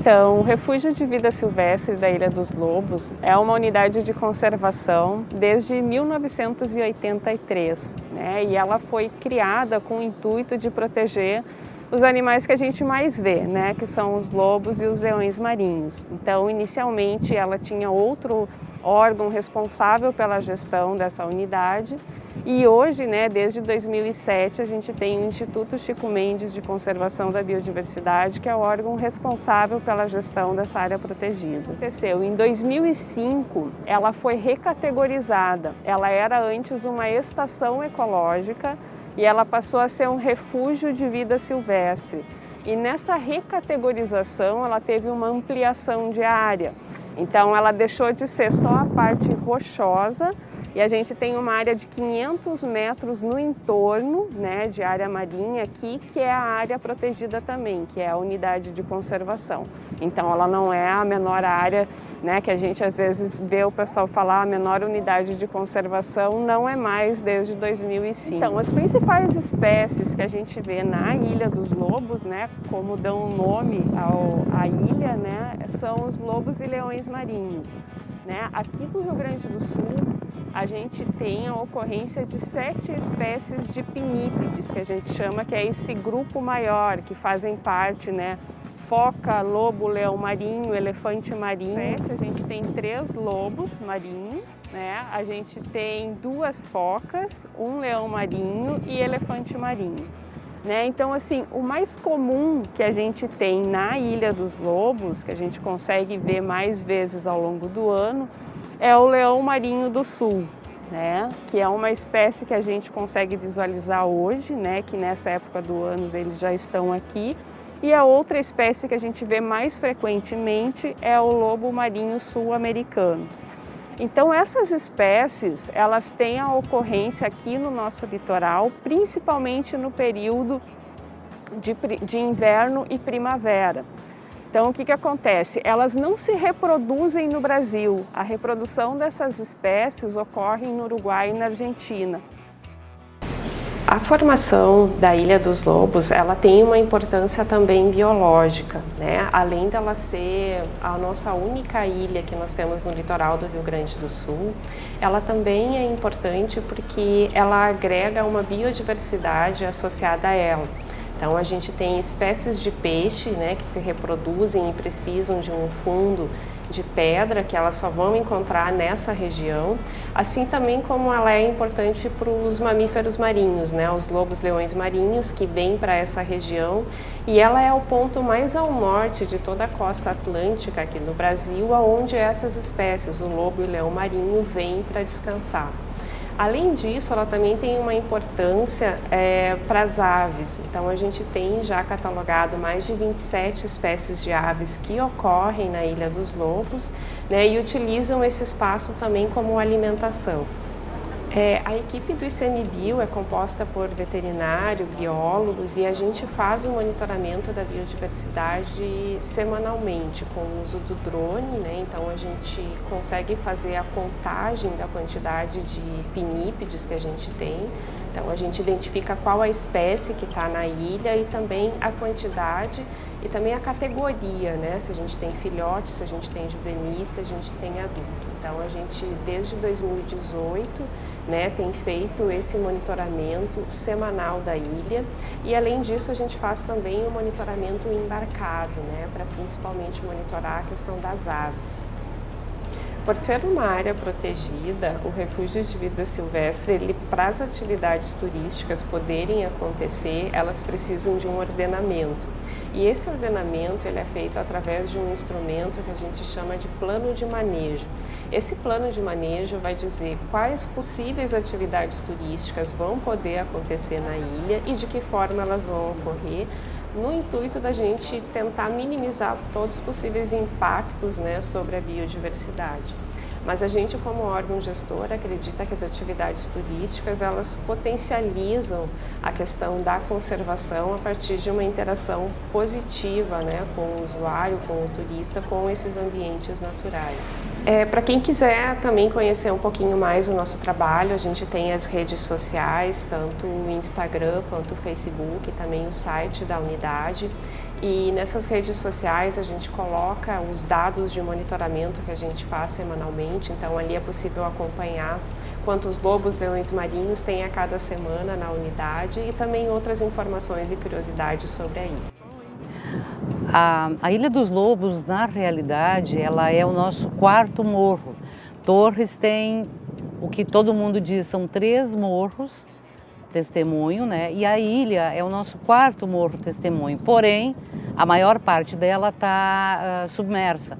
Então, o Refúgio de Vida Silvestre da Ilha dos Lobos é uma unidade de conservação desde 1983, né? E ela foi criada com o intuito de proteger os animais que a gente mais vê, né? Que são os lobos e os leões marinhos. Então, inicialmente, ela tinha outro órgão responsável pela gestão dessa unidade. E hoje, né, desde 2007, a gente tem o Instituto Chico Mendes de Conservação da Biodiversidade, que é o órgão responsável pela gestão dessa área protegida. Aconteceu em 2005, ela foi recategorizada. Ela era antes uma estação ecológica e ela passou a ser um refúgio de vida silvestre. E nessa recategorização, ela teve uma ampliação de área. Então, ela deixou de ser só a parte rochosa e a gente tem uma área de 500 metros no entorno, né, de área marinha aqui, que é a área protegida também, que é a unidade de conservação. Então, ela não é a menor área, né, que a gente às vezes vê o pessoal falar, a menor unidade de conservação, não é mais desde 2005. Então, as principais espécies que a gente vê na Ilha dos Lobos, né, como dão o nome à ilha, né, são os lobos e leões marinhos, né? Aqui do Rio Grande do Sul, a gente tem a ocorrência de 7 espécies de pinípedes, que a gente chama, que é esse grupo maior, que fazem parte, né? Foca, lobo, leão marinho, elefante marinho. A gente tem 3 lobos marinhos, né? A gente tem 2 focas, um leão marinho e elefante marinho. Né? Então, assim, o mais comum que a gente tem na Ilha dos Lobos, que a gente consegue ver mais vezes ao longo do ano, é o leão marinho do sul, né? Que é uma espécie que a gente consegue visualizar hoje, né? Que nessa época do ano eles já estão aqui. E a outra espécie que a gente vê mais frequentemente é o lobo marinho sul-americano. Então, essas espécies, elas têm a ocorrência aqui no nosso litoral, principalmente no período de inverno e primavera. Então, o que acontece? Elas não se reproduzem no Brasil. A reprodução dessas espécies ocorre no Uruguai e na Argentina. A formação da Ilha dos Lobos, ela tem uma importância também biológica, né? Além dela ser a nossa única ilha que nós temos no litoral do Rio Grande do Sul, ela também é importante porque ela agrega uma biodiversidade associada a ela. Então, a gente tem espécies de peixe, né, que se reproduzem e precisam de um fundo de pedra que elas só vão encontrar nessa região, assim também como ela é importante para os mamíferos marinhos, né, os lobos leões marinhos que vêm para essa região, e ela é o ponto mais ao norte de toda a costa atlântica aqui no Brasil, aonde essas espécies, o lobo e o leão marinho, vêm para descansar. Além disso, ela também tem uma importância para as aves. Então, a gente tem já catalogado mais de 27 espécies de aves que ocorrem na Ilha dos Lobos, né, e utilizam esse espaço também como alimentação. A equipe do ICMBio é composta por veterinário, biólogos, e a gente faz o monitoramento da biodiversidade semanalmente com o uso do drone, né? Então a gente consegue fazer a contagem da quantidade de pinípedes que a gente tem. Então a gente identifica qual a espécie que está na ilha e também a quantidade e também a categoria, né? Se a gente tem filhotes, se a gente tem juvenis, se a gente tem adulto. Então a gente, desde 2018, né, tem feito esse monitoramento semanal da ilha, e além disso a gente faz também o monitoramento embarcado, né, para principalmente monitorar a questão das aves. Por ser uma área protegida, o Refúgio de Vida Silvestre, para as atividades turísticas poderem acontecer, elas precisam de um ordenamento. E esse ordenamento ele é feito através de um instrumento que a gente chama de plano de manejo. Esse plano de manejo vai dizer quais possíveis atividades turísticas vão poder acontecer na ilha e de que forma elas vão ocorrer, no intuito da gente tentar minimizar todos os possíveis impactos, né, sobre a biodiversidade. Mas a gente, como órgão gestor, acredita que as atividades turísticas elas potencializam a questão da conservação a partir de uma interação positiva, né, com o usuário, com o turista, com esses ambientes naturais. Para quem quiser também conhecer um pouquinho mais o nosso trabalho, a gente tem as redes sociais, tanto o Instagram quanto o Facebook, também o site da unidade. E nessas redes sociais a gente coloca os dados de monitoramento que a gente faz semanalmente, então ali é possível acompanhar quantos lobos, leões marinhos tem a cada semana na unidade e também outras informações e curiosidades sobre a ilha. A Ilha dos Lobos, na realidade, ela é o nosso quarto morro. Torres tem o que todo mundo diz, são 3 morros testemunho, né? E a ilha é o nosso quarto morro testemunho, porém, a maior parte dela está submersa.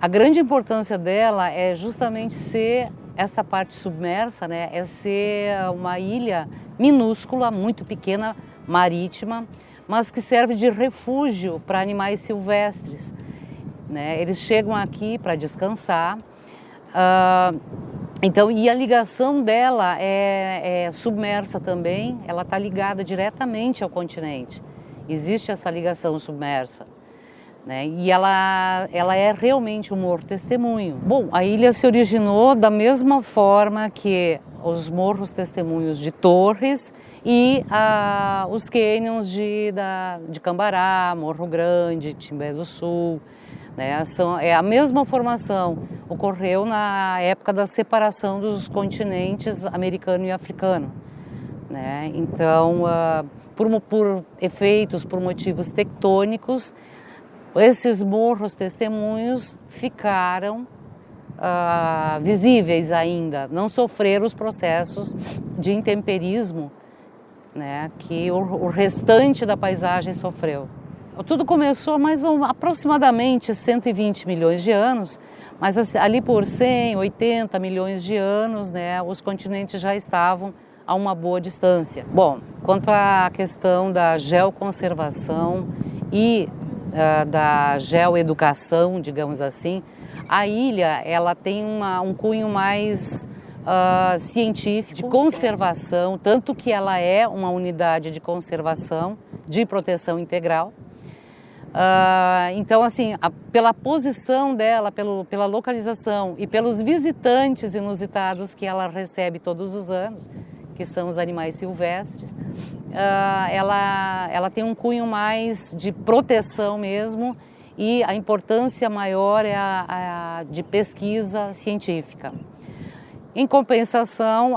A grande importância dela é justamente ser essa parte submersa, né? É ser uma ilha minúscula, muito pequena, marítima, mas que serve de refúgio para animais silvestres, né? Eles chegam aqui para descansar, então, e a ligação dela é submersa também, ela está ligada diretamente ao continente, existe essa ligação submersa, né? E ela é realmente um morro testemunho. Bom, a ilha se originou da mesma forma que os morros testemunhos de Torres e os cânions de Cambará, Morro Grande, Timbé do Sul, né? É a mesma formação, ocorreu na época da separação dos continentes americano e africano, né? Então, por efeitos, por motivos tectônicos, esses morros testemunhos ficaram visíveis ainda, não sofreram os processos de intemperismo, né, que o restante da paisagem sofreu. Tudo começou aproximadamente 120 milhões de anos, mas ali por 100, 80 milhões de anos, né, os continentes já estavam a uma boa distância. Bom, quanto à questão da geoconservação e da geoeducação, digamos assim, a ilha ela tem um cunho mais científico, de conservação, tanto que ela é uma unidade de conservação, de proteção integral. Então, assim, pela posição dela, pela localização e pelos visitantes inusitados que ela recebe todos os anos, que são os animais silvestres, ela tem um cunho mais de proteção mesmo, e a importância maior é a de pesquisa científica. Em compensação,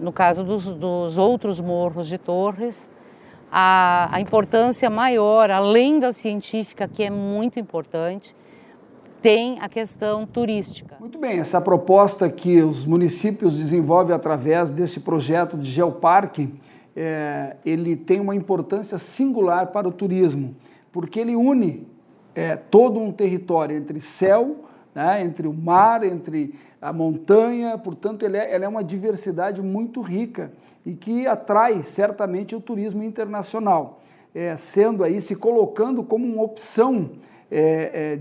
no caso dos outros morros de Torres, a importância maior, além da científica, que é muito importante, tem a questão turística. Muito bem, essa proposta que os municípios desenvolvem através desse projeto de geoparque, ele tem uma importância singular para o turismo, porque ele une todo um território entre céu, né, entre o mar, entre a montanha, portanto, ela é uma diversidade muito rica e que atrai certamente o turismo internacional, se colocando como uma opção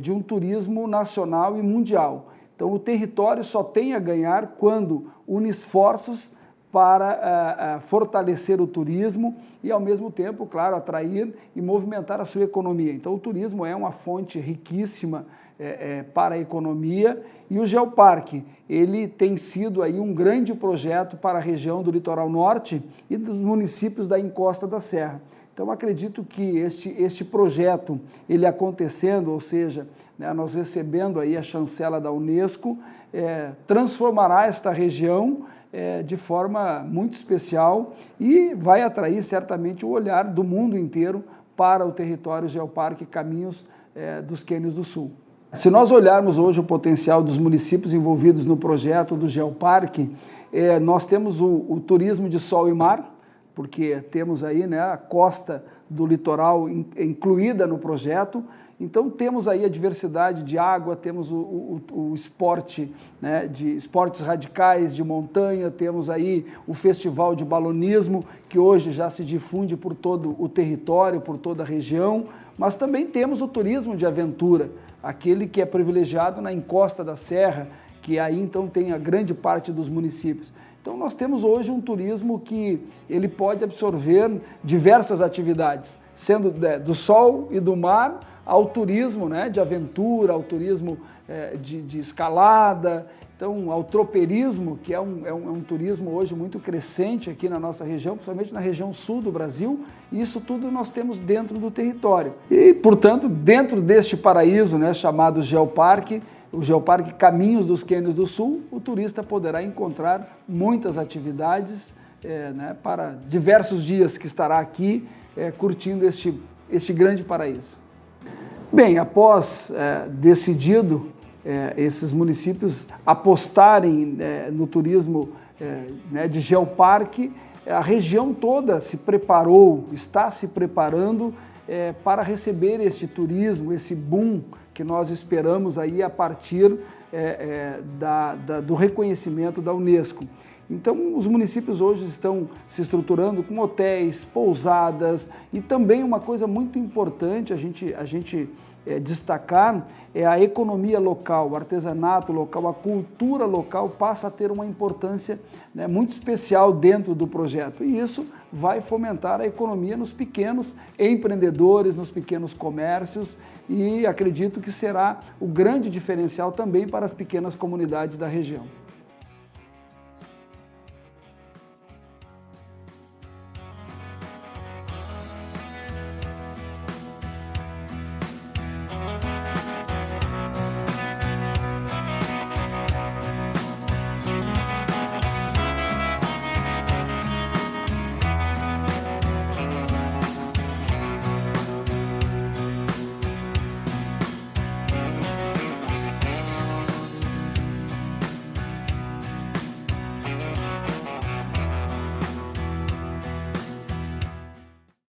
de um turismo nacional e mundial. Então, o território só tem a ganhar quando une esforços para fortalecer o turismo e, ao mesmo tempo, claro, atrair e movimentar a sua economia. Então, o turismo é uma fonte riquíssima para a economia, e o Geoparque, ele tem sido aí um grande projeto para a região do Litoral Norte e dos municípios da encosta da Serra. Então, acredito que este projeto, ele acontecendo, ou seja, né, nós recebendo aí a chancela da Unesco, transformará esta região de forma muito especial e vai atrair certamente o olhar do mundo inteiro para o território Geoparque Caminhos dos Cânions do Sul. Se nós olharmos hoje o potencial dos municípios envolvidos no projeto do Geoparque, nós temos o turismo de sol e mar, porque temos aí, né, a costa do litoral incluída no projeto. Então temos aí a diversidade de água, temos o esporte, né, de esportes radicais de montanha, temos aí o festival de balonismo, que hoje já se difunde por todo o território, por toda a região, mas também temos o turismo de aventura, aquele que é privilegiado na encosta da Serra, que aí então tem a grande parte dos municípios. Então nós temos hoje um turismo que ele pode absorver diversas atividades, sendo do sol e do mar ao turismo, né, de aventura, ao turismo de escalada, então ao tropeirismo, que é um turismo hoje muito crescente aqui na nossa região, principalmente na região sul do Brasil, e isso tudo nós temos dentro do território. E, portanto, dentro deste paraíso, né, chamado Geoparque, o Geoparque Caminhos dos Cânions do Sul, o turista poderá encontrar muitas atividades né, para diversos dias que estará aqui curtindo este grande paraíso. Bem, após decidido esses municípios apostarem no turismo né, de Geoparque, a região toda se preparou, está se preparando para receber este turismo, esse boom que nós esperamos aí a partir do reconhecimento da Unesco. Então, os municípios hoje estão se estruturando com hotéis, pousadas e também uma coisa muito importante a gente destacar é a economia local, o artesanato local, a cultura local passa a ter uma importância, né, muito especial dentro do projeto. E isso vai fomentar a economia nos pequenos empreendedores, nos pequenos comércios e acredito que será o grande diferencial também para as pequenas comunidades da região.